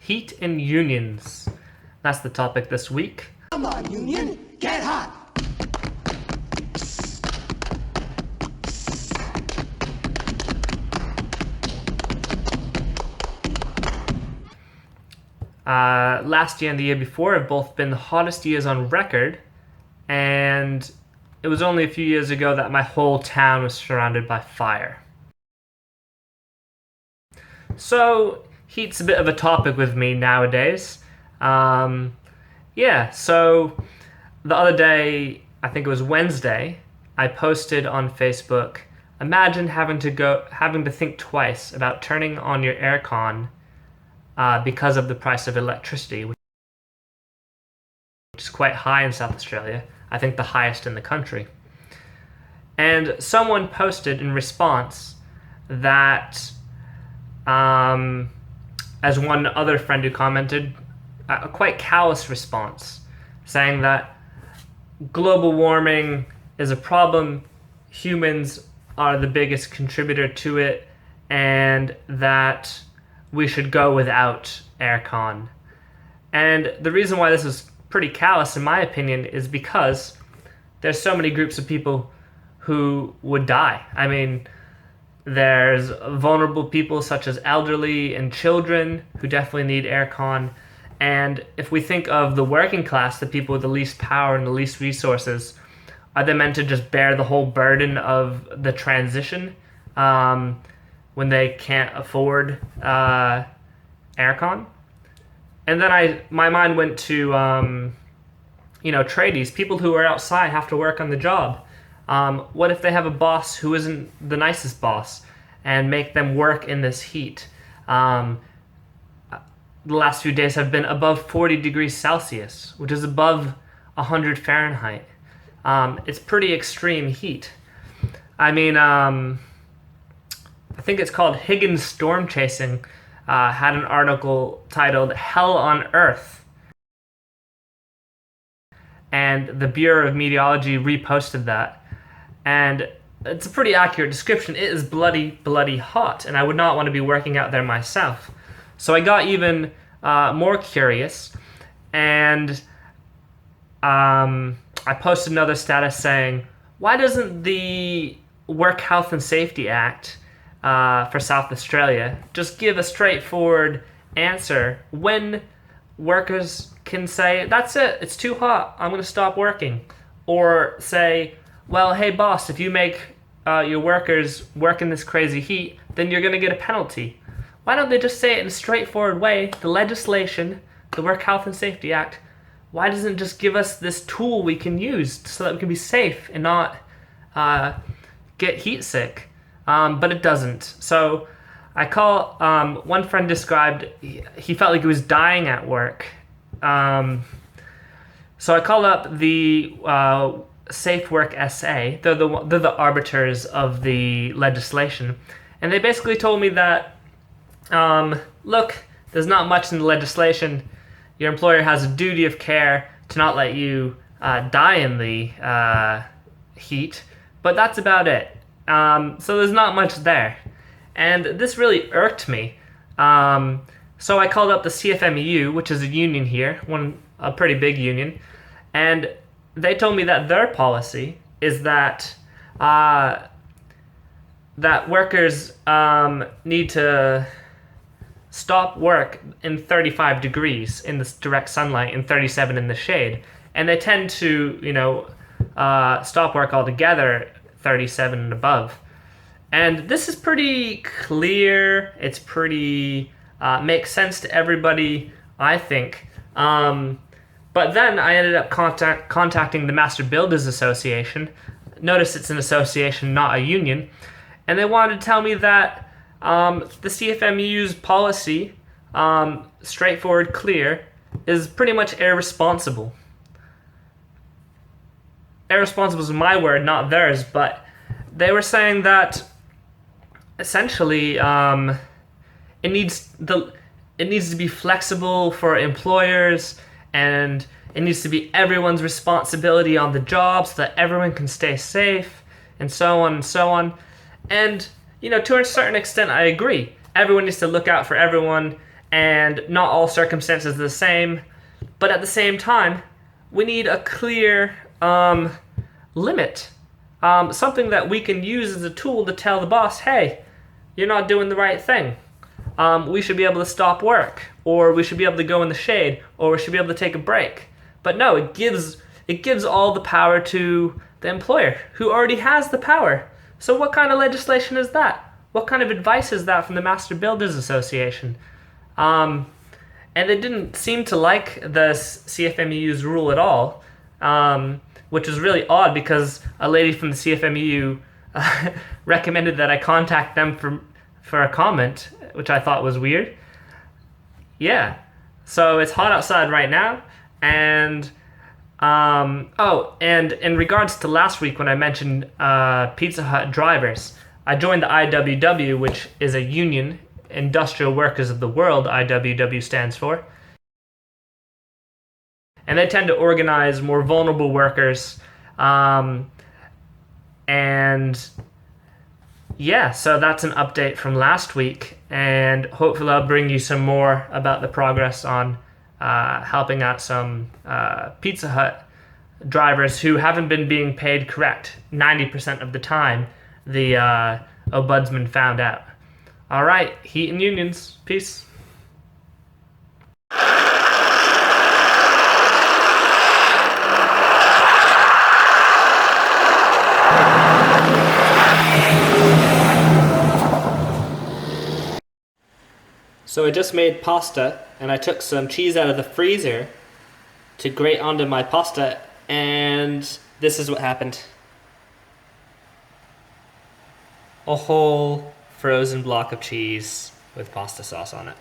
heat and unions. That's the topic this week. Come on, Union, get hot! Last year and the year before have both been the hottest years on record, and it was only a few years ago that my whole town was surrounded by fire. So, heat's a bit of a topic with me nowadays. So the other day, I think it was Wednesday, I posted on Facebook, imagine having to think twice about turning on your aircon because of the price of electricity, which is quite high in South Australia. I think the highest in the country. And someone posted in response that, as one other friend who commented, a quite callous response, saying that global warming is a problem, humans are the biggest contributor to it, and that we should go without aircon. And the reason why this is pretty callous, in my opinion, is because there's so many groups of people who would die. I mean, there's vulnerable people such as elderly and children who definitely need aircon. And if we think of the working class, the people with the least power and the least resources, are they meant to just bear the whole burden of the transition when they can't afford aircon? And then my mind went to tradies, people who are outside, have to work on the job. What if they have a boss who isn't the nicest boss and make them work in this heat? The last few days have been above 40 degrees Celsius, which is above 100 Fahrenheit. It's pretty extreme heat. I mean, I think it's called Higgins Storm Chasing, had an article titled Hell on Earth. And the Bureau of Meteorology reposted that. And it's a pretty accurate description. It is bloody, bloody hot, and I would not want to be working out there myself. So I got even more curious, and I posted another status saying, why doesn't the Work Health and Safety Act for South Australia just give a straightforward answer when workers can say, that's it, it's too hot, I'm going to stop working? Or say, well, hey boss, if you make your workers work in this crazy heat, then you're going to get a penalty. Why don't they just say it in a straightforward way? The legislation, the Work Health and Safety Act, why doesn't it just give us this tool we can use so that we can be safe and not get heat sick? But it doesn't. So I call, one friend described, he felt like he was dying at work. So I called up the Safe Work SA. They're the arbiters of the legislation. And they basically told me that, look, there's not much in the legislation. Your employer has a duty of care to not let you die in the heat, but that's about it. So there's not much there. And this really irked me. So I called up the CFMEU, which is a union here, a pretty big union, and they told me that their policy is that that workers need to stop work in 35 degrees in the direct sunlight and 37 in the shade. And they tend to, stop work altogether 37 and above. And this is pretty clear. It's pretty, makes sense to everybody, I think. But then I ended up contacting the Master Builders Association. Notice it's an association, not a union. And they wanted to tell me that the CFMEU's policy, straightforward, clear, is pretty much irresponsible. Irresponsible is my word, not theirs, but they were saying that essentially it needs to be flexible for employers, and it needs to be everyone's responsibility on the job so that everyone can stay safe, and so on and so on. And to a certain extent, I agree. Everyone needs to look out for everyone, and not all circumstances are the same. But at the same time, we need a clear limit, something that we can use as a tool to tell the boss, hey, you're not doing the right thing. We should be able to stop work, or we should be able to go in the shade, or we should be able to take a break. But no, it gives all the power to the employer, who already has the power. So what kind of legislation is that? What kind of advice is that from the Master Builders Association? And they didn't seem to like the CFMEU's rule at all, which was really odd because a lady from the CFMEU recommended that I contact them for a comment, which I thought was weird. Yeah, so it's hot outside right now, and and in regards to last week when I mentioned Pizza Hut drivers, I joined the IWW, which is a union, Industrial Workers of the World, IWW stands for. And they tend to organize more vulnerable workers. And yeah, so that's an update from last week. And hopefully I'll bring you some more about the progress on helping out some Pizza Hut drivers who haven't been being paid correct 90% of the time, the ombudsman found out. All right, heat and unions. Peace. So I just made pasta, and I took some cheese out of the freezer to grate onto my pasta, and this is what happened. A whole frozen block of cheese with pasta sauce on it.